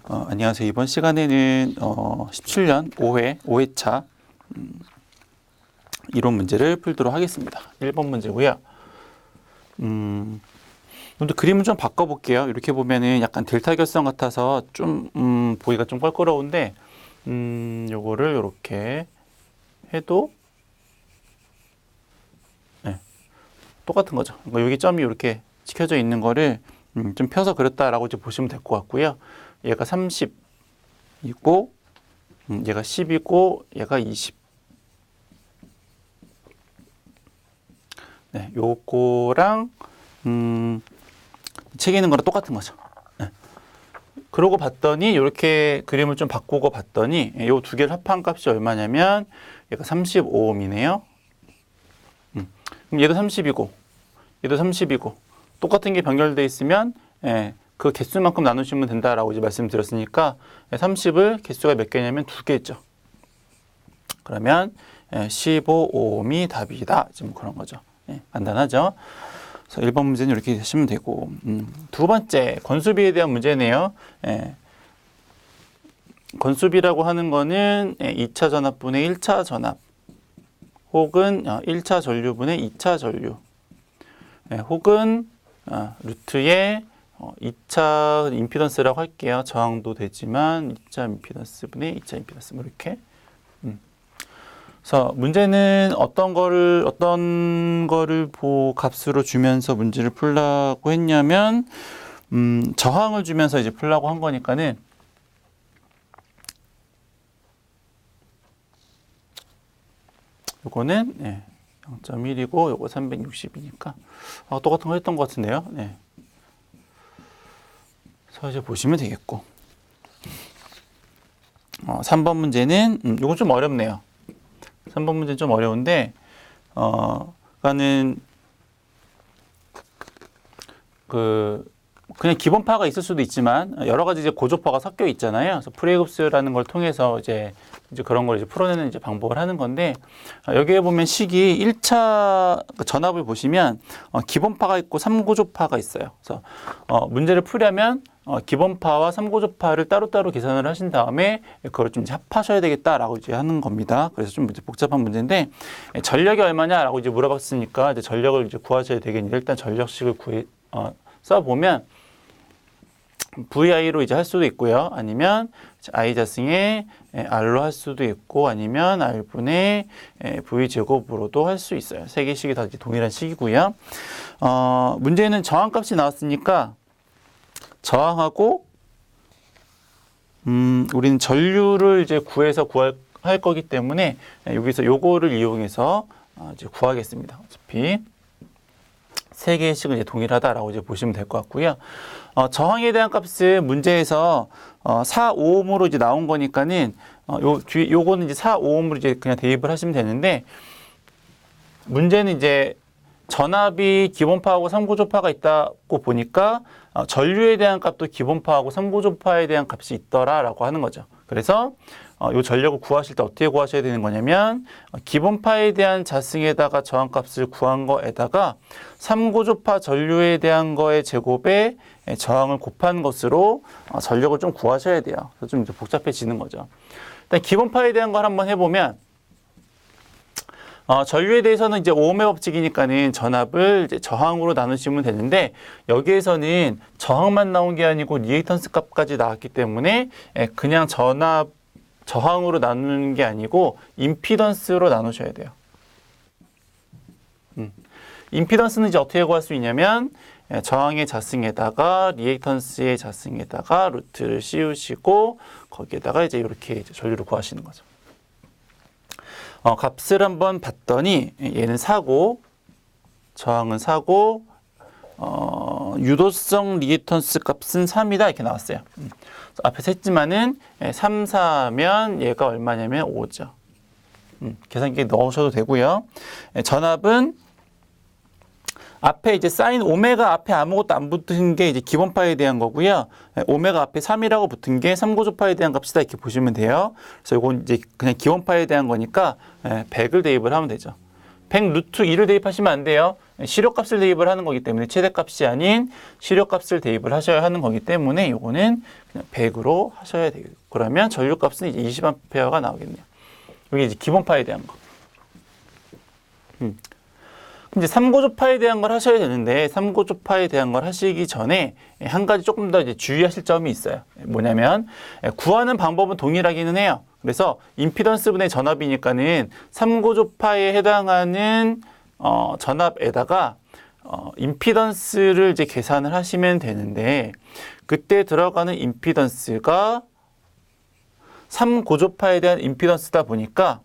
안녕하세요. 이번 시간에는 17년 5회차 이론 문제를 풀도록 하겠습니다. 1번 문제고요. 먼저 그림을 좀 바꿔볼게요. 이렇게 보면은 약간 델타 결성 같아서 좀 보기가 좀 껄끄러운데 요거를 이렇게 해도 네, 똑같은 거죠. 그러니까 여기 점이 이렇게 찍혀져 있는 거를 좀 펴서 그렸다라고 이제 보시면 될 것 같고요. 얘가 30이고 얘가 10이고 얘가 20. 네, 요거랑 책에 있는 거랑 똑같은 거죠. 네. 그러고 봤더니 이렇게 그림을 좀 바꾸고 봤더니 요 두 개를 합한 값이 얼마냐면 얘가 35옴이네요. 그럼 얘도 30이고 얘도 30이고 똑같은 게 병렬되어 있으면 그 개수만큼 나누시면 된다라고 이제 말씀드렸으니까 30을 개수가 몇 개냐면 2개죠. 그러면 15옴이 답이다. 지금 그런 거죠. 간단하죠. 그래서 1번 문제는 이렇게 하시면 되고 두 번째 건수비에 대한 문제네요. 건수비라고 하는 거는 2차 전압분의 1차 전압 혹은 1차 전류분의 2차 전류 혹은 루트의 2차 임피던스라고 할게요. 저항도 되지만 2차 임피던스분의 2차 임피던스 뭐 이렇게. 그래서 문제는 어떤 거를 값으로 주면서 문제를 풀라고 했냐면 저항을 주면서 이제 풀라고 한 거니까는 요거는 0.1이고 요거 360이니까 똑같은 거 했던 것 같은데요. 네. 그래서 이제 보시면 되겠고 3번 문제는 요거 좀 어렵네요. 3번 문제는 좀 어려운데 그러니까는 그냥 기본파가 있을 수도 있지만 여러 가지 이제 고조파가 섞여 있잖아요. 그래서 프레이급스라는 걸 통해서 이제 그런 걸 이제 풀어내는 이제 방법을 하는 건데 여기에 보면 식이 1차 전압을 보시면 기본파가 있고 3고조파가 있어요. 그래서 문제를 풀려면 기본파와 3고조파를 따로따로 계산을 하신 다음에 그걸 좀 이제 합하셔야 되겠다라고 이제 하는 겁니다. 그래서 좀 이제 복잡한 문제인데 전력이 얼마냐라고 이제 물어봤으니까 이제 전력을 이제 구하셔야 되겠는데 일단 전력식을 써보면 VI로 이제 할 수도 있고요. 아니면 I 자승의 R로 할 수도 있고 아니면 R분의 V 제곱으로도 할 수 있어요. 세 개 식이 다 이제 동일한 식이고요. 문제는 저항값이 나왔으니까 저항하고 우리는 전류를 이제 구해서 할 거기 때문에 여기서 요거를 이용해서 이제 구하겠습니다. 어차피 세 개의 식은 이제 동일하다라고 이제 보시면 될 것 같고요. 저항에 대한 값은 문제에서 4오음으로 이제 나온 거니까는 요거는 이제 4오음으로 이제 그냥 대입을 하시면 되는데 문제는 이제 전압이 기본파하고 3고조파가 있다고 보니까 전류에 대한 값도 기본파하고 3고조파에 대한 값이 있더라라고 하는 거죠. 그래서 이 전력을 구하실 때 어떻게 구하셔야 되는 거냐면 기본파에 대한 자승에다가 저항값을 구한 거에다가 3고조파 전류에 대한 거의 제곱에 저항을 곱한 것으로 전력을 좀 구하셔야 돼요. 그래서 좀 이제 복잡해지는 거죠. 일단 기본파에 대한 걸 한번 해보면 전류에 대해서는 이제 오음의 법칙이니까는 전압을 이제 저항으로 나누시면 되는데 여기에서는 저항만 나온 게 아니고 리액턴스 값까지 나왔기 때문에 그냥 저항으로 나누는 게 아니고 임피던스로 나누셔야 돼요. 임피던스는 이제 어떻게 구할 수 있냐면 저항의 자승에다가 리액턴스의 자승에다가 루트를 씌우시고 거기에다가 이제 이렇게 이제 전류를 구하시는 거죠. 값을 한번 봤더니 얘는 4고 저항은 4고 유도성 리액턴스 값은 3이다 이렇게 나왔어요. 앞에서 했지만은 3, 4면 얘가 얼마냐면 5죠. 계산기에 넣으셔도 되고요. 전압은 앞에 이제 사인 오메가 앞에 아무것도 안 붙은 게 이제 기본파에 대한 거고요. 오메가 앞에 3이라고 붙은 게 3고조파에 대한 값이다 이렇게 보시면 돼요. 그래서 이건 이제 그냥 기본파에 대한 거니까 100을 대입을 하면 되죠. 100 루트 2를 대입하시면 안 돼요. 실효값을 대입을 하는 거기 때문에 최대값이 아닌 실효값을 대입을 하셔야 하는 거기 때문에 요거는 그냥 100으로 하셔야 되겠고, 그러면 전류값은 이제 20A가 나오겠네요. 이게 이제 기본파에 대한 거. 이제 3고조파에 대한 걸 하셔야 되는데, 3고조파에 대한 걸 하시기 전에 한 가지 조금 더 이제 주의하실 점이 있어요. 뭐냐면 구하는 방법은 동일하기는 해요. 그래서 임피던스 분의 전압이니까는 3고조파에 해당하는 전압에다가 임피던스를 이제 계산을 하시면 되는데, 그때 들어가는 임피던스가 3고조파에 대한 임피던스다 보니까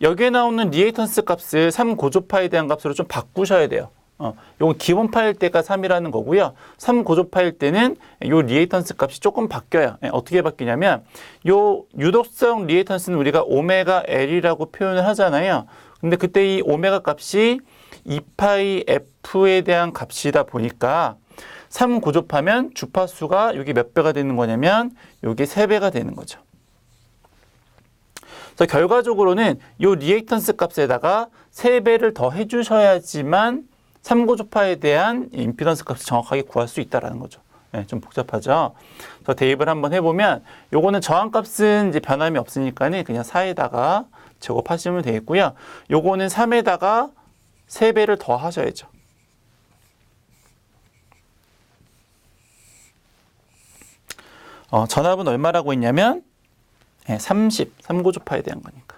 여기에 나오는 리에이턴스 값을 3고조파에 대한 값으로 좀 바꾸셔야 돼요. 요건 기본파일 때가 3이라는 거고요. 3고조파일 때는 요 리에이턴스 값이 조금 바뀌어요. 어떻게 바뀌냐면 요 유독성 리에이턴스는 우리가 오메가 L이라고 표현을 하잖아요. 근데 그때 이 오메가 값이 2파이 F에 대한 값이다 보니까 3고조파면 주파수가 여기 몇 배가 되는 거냐면 여기 3배가 되는 거죠. 그래서 결과적으로는 이 리액턴스 값에다가 3배를 더 해주셔야지만 3고조파에 대한 임피던스 값을 정확하게 구할 수 있다는 거죠. 네, 좀 복잡하죠. 그래서 대입을 한번 해보면 요거는 저항값은 이제 변함이 없으니까는 그냥 4에다가 제곱하시면 되겠고요. 요거는 3에다가 3배를 더 하셔야죠. 전압은 얼마라고 했냐면 3고조파에 대한 거니까.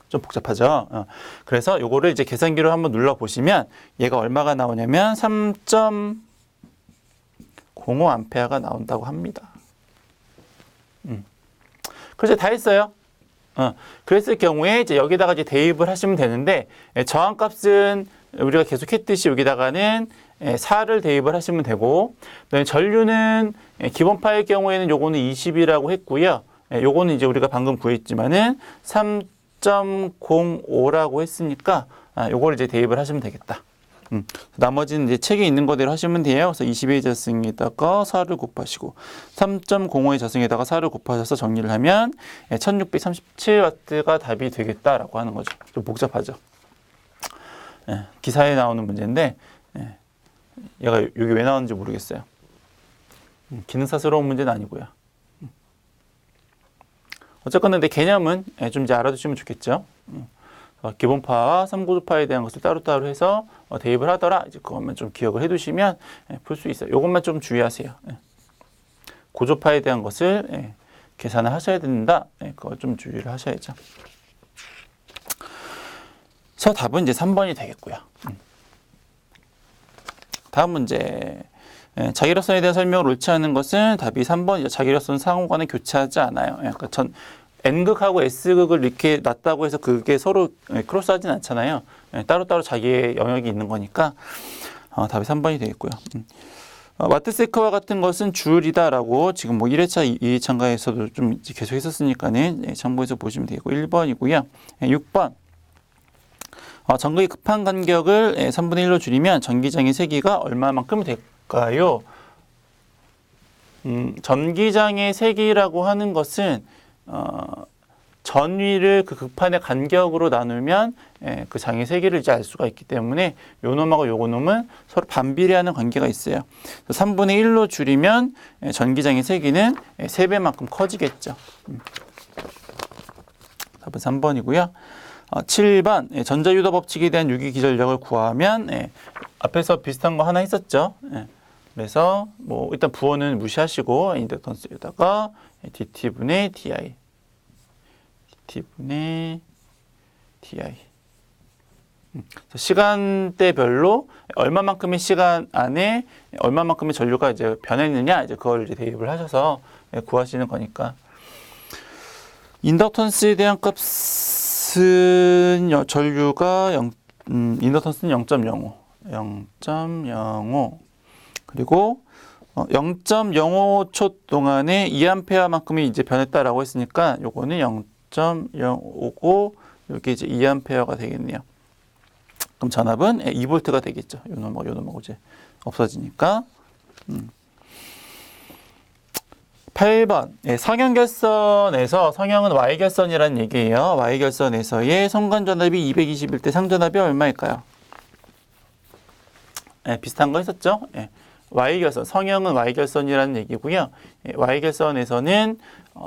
좀 복잡하죠. 그래서 요거를 이제 계산기로 한번 눌러 보시면 얘가 얼마가 나오냐면 3.05A가 나온다고 합니다. 그래서 다 했어요. 그랬을 경우에 이제 여기다가 이제 대입을 하시면 되는데, 저항값은 우리가 계속 했듯이 여기다가는 4를 대입을 하시면 되고, 그다음에 전류는 기본파일 경우에는 요거는 20이라고 했고요. 요거는 이제 우리가 방금 구했지만은 3.05라고 했으니까 요거를 이제 대입을 하시면 되겠다. 나머지는 이제 책에 있는 거대로 하시면 돼요. 그래서 20의 자승에다가 4를 곱하시고 3.05의 자승에다가 4를 곱하셔서 정리를 하면 1637W가 답이 되겠다라고 하는 거죠. 좀 복잡하죠. 기사에 나오는 문제인데 얘가 여기 왜 나오는지 모르겠어요. 기능사스러운 문제는 아니고요. 어쨌거나 근데 개념은 좀 이제 알아두시면 좋겠죠. 기본파와 3고조파에 대한 것을 따로따로 해서 대입을 하더라. 이제 그것만 좀 기억을 해두시면 풀 수 있어요. 이것만 좀 주의하세요. 고조파에 대한 것을 계산을 하셔야 된다. 그거 좀 주의를 하셔야죠. 그래서 답은 이제 3번이 되겠고요. 다음 문제. 자기력선에 대한 설명을 옳지 않은 것은 답이 3번이죠. 자기력선 상호간에 교차하지 않아요. 그러니까 N극하고 S극을 이렇게 놨다고 해서 그게 서로 크로스하진 않잖아요. 따로따로 자기의 영역이 있는 거니까 답이 3번이 되겠고요. 와트세크와 같은 것은 주울이다라고 지금 뭐 1회차, 2회차인가에서도 좀 계속 했었으니까는 참고해서 보시면 되겠고 1번이고요. 6번. 전극의 급한 간격을 3분의 1로 줄이면 전기장의 세기가 얼마만큼 될까요? 전기장의 세기라고 하는 것은 전위를 그 극판의 간격으로 나누면 그 장의 세기를 이제 알 수가 있기 때문에 요 놈하고 요거 놈은 서로 반비례하는 관계가 있어요. 3분의 1로 줄이면 전기장의 세기는 3배만큼 커지겠죠. 답은 3번이고요. 7번 전자유도 법칙에 대한 유기기전력을 구하면 앞에서 비슷한 거 하나 했었죠. 그래서 뭐 일단 부호는 무시하시고 인덕턴스에다가 dt분의 di dt분의 di 시간대별로 얼마만큼의 시간 안에 얼마만큼의 전류가 이제 변했느냐 이제 그걸 이제 대입을 하셔서 구하시는 거니까 인덕턴스에 대한 값은 전류가 인덕턴스는 0.05 그리고 0.05초 동안에 2A만큼이 이제 변했다라고 했으니까 요거는 0.059 이게 이제 2A가 되겠네요. 그럼 전압은 2V가 되겠죠. 요 놈하고 이제 없어지니까. 8번. 예, 성형결선에서 성형은 Y결선이라는 얘기예요. Y결선에서의 성간전압이 220일 때 상전압이 얼마일까요? 예, 비슷한 거 있었죠? 예, Y결선, 성형은 Y결선이라는 얘기고요. 예, Y결선에서는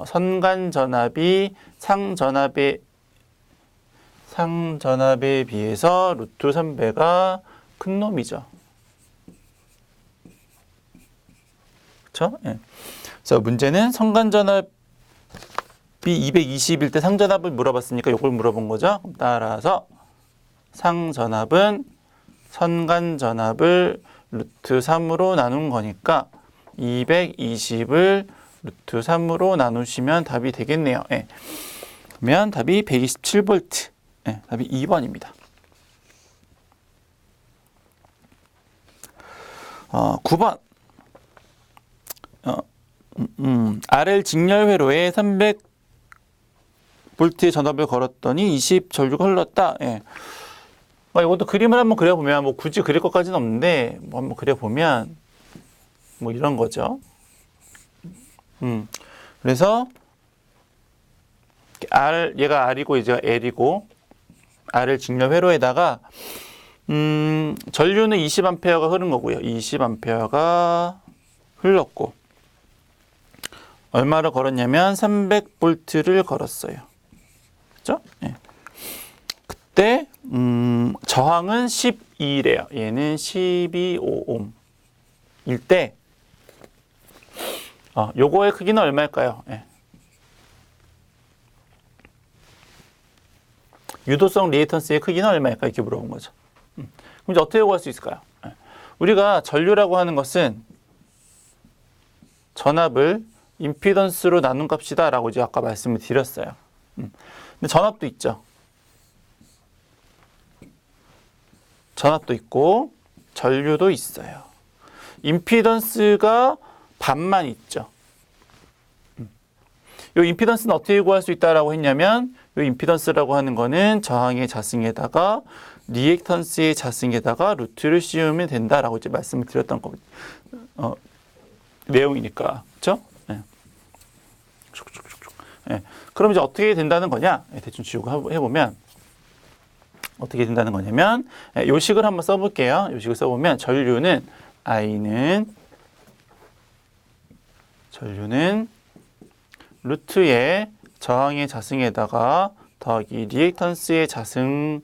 선간전압이 상전압에 비해서 루트 3배가 큰 놈이죠. 그렇죠? 예. 그래서 문제는 성간전압이 220일 때 상전압을 물어봤으니까 이걸 물어본 거죠. 따라서 상전압은 선간전압을 루트 3으로 나눈 거니까 220을 루트 3으로 나누시면 답이 되겠네요. 예. 그러면 답이 127V. 예, 답이 2번입니다. 9번. RL 직렬 회로에 300V의 전압을 걸었더니 20 전류가 흘렀다. 예. 이것도 그림을 한번 그려보면, 뭐 굳이 그릴 것까지는 없는데, 뭐 한번 그려보면, 뭐 이런 거죠. 그래서, 얘가 R이고, 이제 L이고, R을 직렬 회로에다가, 전류는 20A가 흐른 거고요. 20A가 흘렀고, 얼마를 걸었냐면 300V를 걸었어요. 그죠? 예. 그때 저항은 12래요. 얘는 12오hm 일 때 요거의 크기는 얼마일까요? 예. 유도성 리액턴스의 크기는 얼마일까요? 이렇게 물어본 거죠. 그럼 이제 어떻게 구할 수 있을까요? 예. 우리가 전류라고 하는 것은 전압을 임피던스로 나눈 값이다 라고 이제 아까 말씀을 드렸어요. 근데 전압도 있죠. 전압도 있고 전류도 있어요. 임피던스가 반만 있죠. 이 임피던스는 어떻게 구할 수 있다라고 했냐면 이 임피던스라고 하는 거는 저항의 자승에다가 리액턴스의 자승에다가 루트를 씌우면 된다라고 이제 말씀을 드렸던 거 내용이니까. 그렇죠? 네. 네. 그럼 이제 어떻게 된다는 거냐? 대충 지우고 해보면 어떻게 된다는 거냐면 요식을 한번 써볼게요. 요식을 써보면 전류는 루트의 저항의 자승에다가 더하기 리액턴스의 자승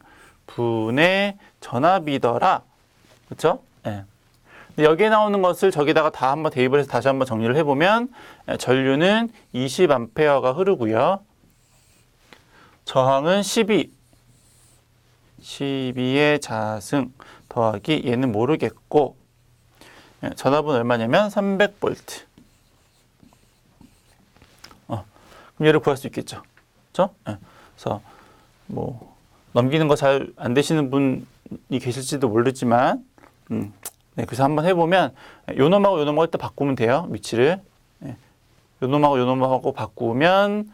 분의 전압이더라. 그렇죠? 네. 여기에 나오는 것을 저기다가 다 한번 대입을 해서 다시 한번 정리를 해보면 전류는 20A가 흐르고요. 저항은 12의 자승 더하기 얘는 모르겠고 전압은 얼마냐면 300V. 그럼 얘를 구할 수 있겠죠. 그렇죠? 그래서 뭐 넘기는 거 잘 안 되시는 분이 계실지도 모르지만 네, 그래서 한번 해보면 요 놈하고 요 놈하고 일단 바꾸면 돼요. 위치를. 네. 요 놈하고 요 놈하고 바꾸면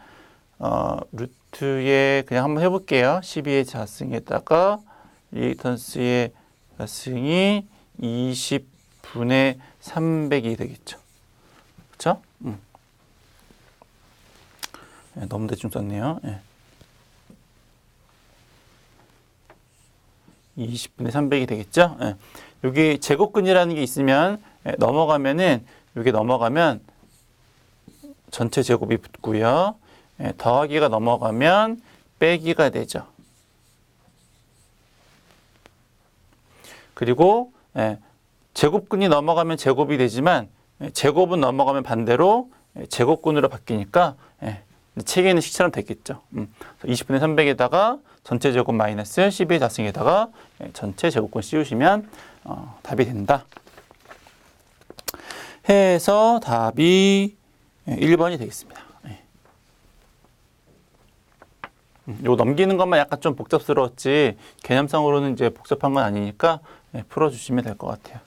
루트에 그냥 한번 해볼게요. 12의 자승에다가 리액턴스의 자승이 20분의 300이 되겠죠. 그렇죠? 네, 너무 대충 썼네요. 네. 20분의 300이 되겠죠? 네. 여기 제곱근이라는 게 있으면 넘어가면은 여기 넘어가면 전체 제곱이 붙고요. 더하기가 넘어가면 빼기가 되죠. 그리고 제곱근이 넘어가면 제곱이 되지만 제곱은 넘어가면 반대로 제곱근으로 바뀌니까 책에 있는 식처럼 됐겠죠. 20분의 300에다가 전체 제곱 마이너스 12의 자승에다가 전체 제곱근 씌우시면 답이 된다. 해서 답이 1번이 되겠습니다. 요 넘기는 것만 약간 좀 복잡스러웠지 개념상으로는 이제 복잡한 건 아니니까 풀어주시면 될 것 같아요.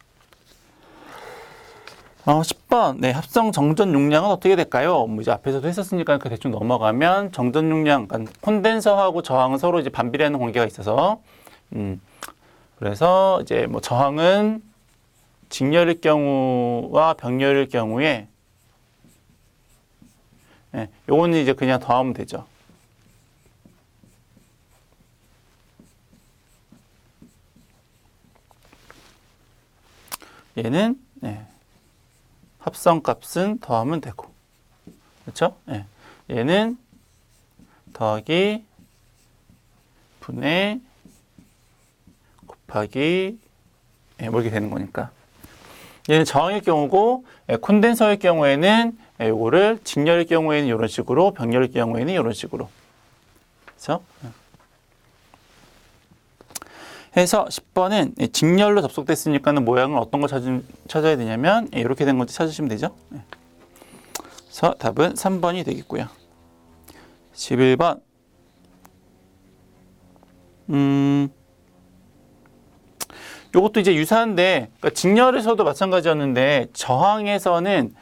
10번. 네, 합성 정전 용량은 어떻게 될까요? 뭐 이제 앞에서도 했었으니까 대충 넘어가면 정전 용량, 그러니까 콘덴서하고 저항은 서로 이제 반비례하는 관계가 있어서 그래서 이제 뭐 저항은 직렬일 경우와 병렬일 경우에 예, 요거는 이제 그냥 더하면 되죠. 얘는 합성값은 더하면 되고, 그렇죠? 얘는 더하기 분의 곱하기 뭐 이렇게 되는 거니까. 얘는 저항일 경우고, 콘덴서일 경우에는 요거를 직렬일 경우에는 이런 식으로, 병렬일 경우에는 이런 식으로. 그렇죠? 해서 10번은 직렬로 접속됐으니까는 모양을 어떤 거 찾아야 되냐면 이렇게 된 건지 찾으시면 되죠. 그래서 답은 3번이 되겠고요. 11번. 요것도 이제 유사한데, 그러니까 직렬에서도 마찬가지였는데 저항에서는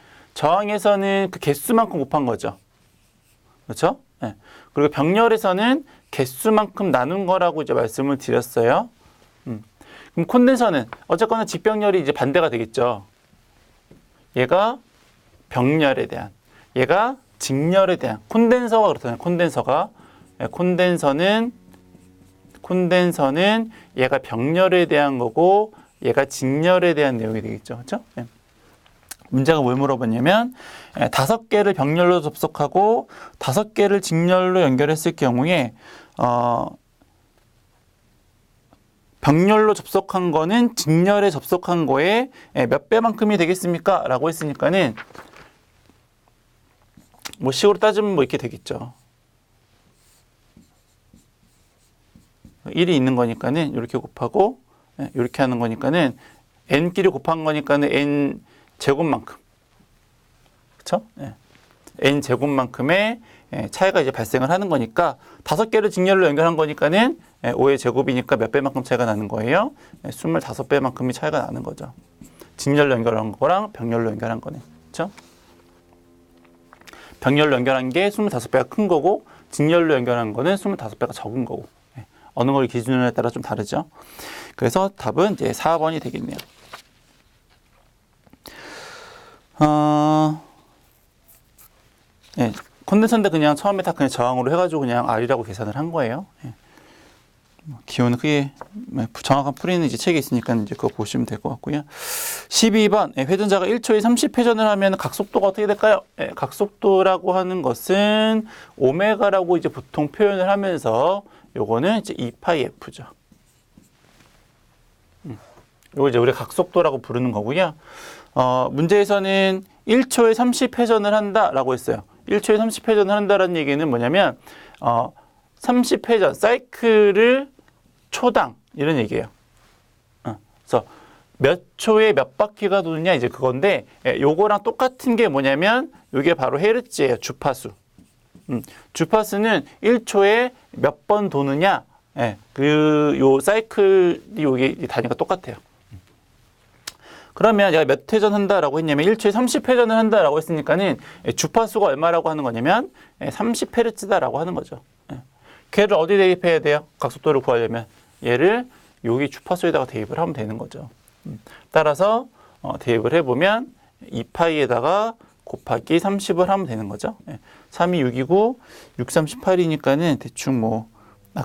그 개수만큼 곱한 거죠. 그렇죠? 그리고 병렬에서는 개수만큼 나눈 거라고 이제 말씀을 드렸어요. 그럼 콘덴서는 어쨌거나 직병렬이 이제 반대가 되겠죠. 얘가 병렬에 대한, 얘가 직렬에 대한. 콘덴서가 그렇잖아요. 콘덴서는 얘가 병렬에 대한 거고 얘가 직렬에 대한 내용이 되겠죠. 그렇죠? 문제가 뭘 물어봤냐면 5개를 병렬로 접속하고 5개를 직렬로 연결했을 경우에 병렬로 접속한 거는 직렬에 접속한 거에 몇 배만큼이 되겠습니까? 라고 했으니까는 뭐 식으로 따지면 뭐 이렇게 되겠죠. 1이 있는 거니까는 이렇게 곱하고 이렇게 하는 거니까는 n끼리 곱한 거니까는 n 제곱만큼, 그렇죠? n 제곱만큼의 차이가 이제 발생을 하는 거니까 5개를 직렬로 연결한 거니까는 5의 제곱이니까 몇 배만큼 차이가 나는 거예요? 25배만큼이 차이가 나는 거죠. 직렬로 연결한 거랑 병렬로 연결한 거는, 그렇죠? 병렬로 연결한 게 25배가 큰 거고 직렬로 연결한 거는 25배가 적은 거고, 어느 걸 기준으로에 따라 좀 다르죠. 그래서 답은 이제 4번이 되겠네요. 콘덴서인데 그냥 처음에 다 그냥 저항으로 해가지고 그냥 R이라고 계산을 한 거예요. 기호는 크게 정확한 풀이는 이제 책에 있으니까 이제 그거 보시면 될 것 같고요. 12번 회전자가 1초에 30회전을 하면 각속도가 어떻게 될까요? 각속도라고 하는 것은 오메가라고 이제 보통 표현을 하면서 요거는 이제 2파이F죠. 요거 이제 우리 각속도라고 부르는 거고요. 문제에서는 1초에 30회전을 한다라고 했어요. 1초에 30회전을 한다라는 얘기는 뭐냐면 30회전 사이클을 초당 이런 얘기예요. 그래서 몇 초에 몇 바퀴가 도느냐 이제 그건데, 요거랑 똑같은 게 뭐냐면 요게 바로 헤르츠예요. 주파수. 주파수는 1초에 몇 번 도느냐, 요 사이클이 요게 단위가 똑같아요. 그러면 내가 몇 회전 한다라고 했냐면 1초에 30회전을 한다라고 했으니까는 주파수가 얼마라고 하는 거냐면 30Hz다라고 하는 거죠. 걔를 어디 대입해야 돼요? 각속도를 구하려면 얘를 여기 주파수에다가 대입을 하면 되는 거죠. 따라서 대입을 해보면 2파이에다가 곱하기 30을 하면 되는 거죠. 3이 6이고 6, 3, 18이니까는 대충 뭐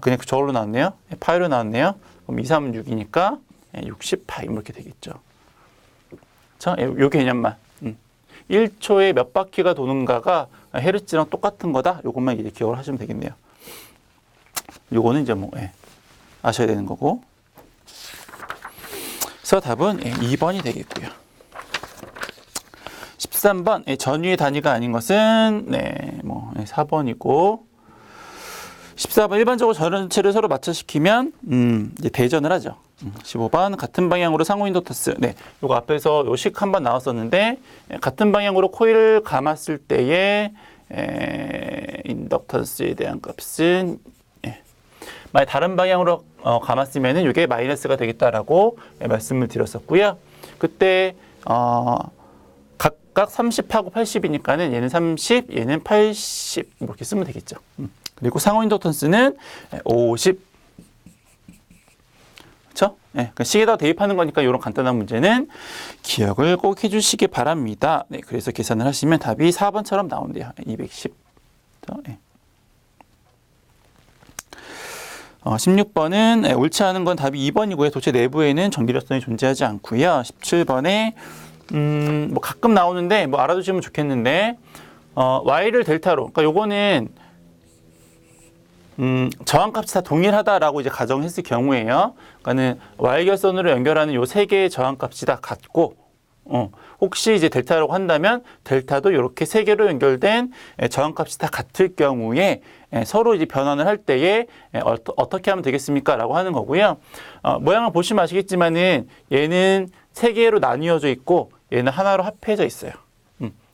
그냥 저걸로 나왔네요. 파이로 나왔네요. 그럼 2, 3은 6이니까 60파이 이렇게 되겠죠. 요 개념만. 1초에 몇 바퀴가 도는가가 헤르츠랑 똑같은 거다. 요것만 이제 기억을 하시면 되겠네요. 요거는 이제 뭐 아셔야 되는 거고. 그래서 답은 2번이 되겠고요. 13번 전위의 단위가 아닌 것은 4번이고, 14번 일반적으로 전원체를 서로 마찰시키면 이제 대전을 하죠. 15번 같은 방향으로 상호 인덕턴스. 요거 앞에서 요 식 한번 나왔었는데, 같은 방향으로 코일을 감았을 때의 인덕턴스에 대한 값은 만약 다른 방향으로 감았으면은 이게 마이너스가 되겠다라고 말씀을 드렸었고요. 그때 각각 30하고 80이니까는 얘는 30, 얘는 80 이렇게 쓰면 되겠죠. 그리고 상호 인덕턴스는 50. 그렇죠? 네, 식에다가 대입하는 거니까 이런 간단한 문제는 기억을 꼭 해주시기 바랍니다. 네, 그래서 계산을 하시면 답이 4번처럼 나온대요. 210. 네. 16번은 옳지 않은 건 답이 2번이고요. 도체 내부에는 전기력선이 존재하지 않고요. 17번에 뭐 가끔 나오는데 뭐 알아두시면 좋겠는데 y를 델타로, 그러니까 요거는 저항값이 다 동일하다라고 이제 가정했을 경우에요. 그러니까는 y-결선으로 연결하는 요 세 개의 저항값이 다 같고, 혹시 이제 델타라고 한다면 델타도 이렇게 세 개로 연결된 저항값이 다 같을 경우에 서로 이제 변환을 할 때에 어떻게 하면 되겠습니까? 라고 하는 거고요. 모양을 보시면 아시겠지만은 얘는 세 개로 나뉘어져 있고 얘는 하나로 합해져 있어요.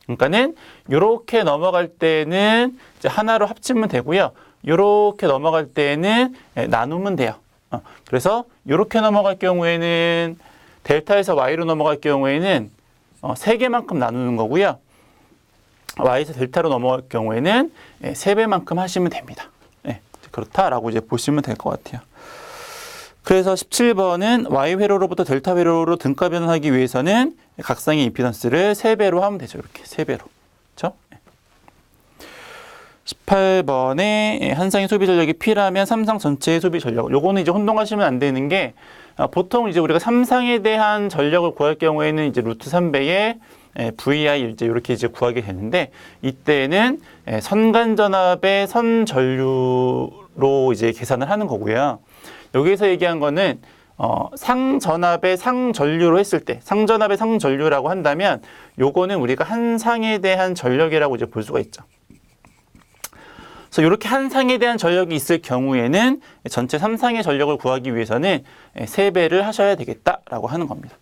그러니까는 이렇게 넘어갈 때는 이제 하나로 합치면 되고요. 이렇게 넘어갈 때는 나누면 돼요. 그래서 이렇게 넘어갈 경우에는 델타에서 y로 넘어갈 경우에는 3개만큼 나누는 거고요. y에서 델타로 넘어갈 경우에는 3배만큼 하시면 됩니다. 네, 그렇다라고 이제 보시면 될 것 같아요. 그래서 17번은 y 회로로부터 델타 회로로 등가 변환하기 위해서는 각상의 임피던스를 3배로 하면 되죠. 이렇게 3배로. 그렇죠? 18번에 한상의 소비 전력이 P라면 삼상 전체의 소비 전력. 요거는 이제 혼동하시면 안 되는 게, 보통 이제 우리가 삼상에 대한 전력을 구할 경우에는 이제 루트 3배의 VI 이제 이렇게 이제 구하게 되는데, 이때는 선간전압의 선전류로 이제 계산을 하는 거고요. 여기서 얘기한 거는 상전압의 상전류로 했을 때, 상전압의 상전류라고 한다면 요거는 우리가 한 상에 대한 전력이라고 이제 볼 수가 있죠. 그래서 이렇게 한 상에 대한 전력이 있을 경우에는 전체 3상의 전력을 구하기 위해서는 3배를 하셔야 되겠다라고 하는 겁니다.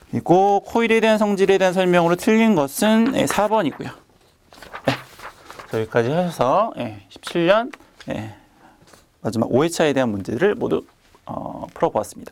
그리고 코일에 대한 성질에 대한 설명으로 틀린 것은 4번이고요. 네, 여기까지 하셔서 17년 마지막 5회차에 대한 문제를 모두 풀어보았습니다.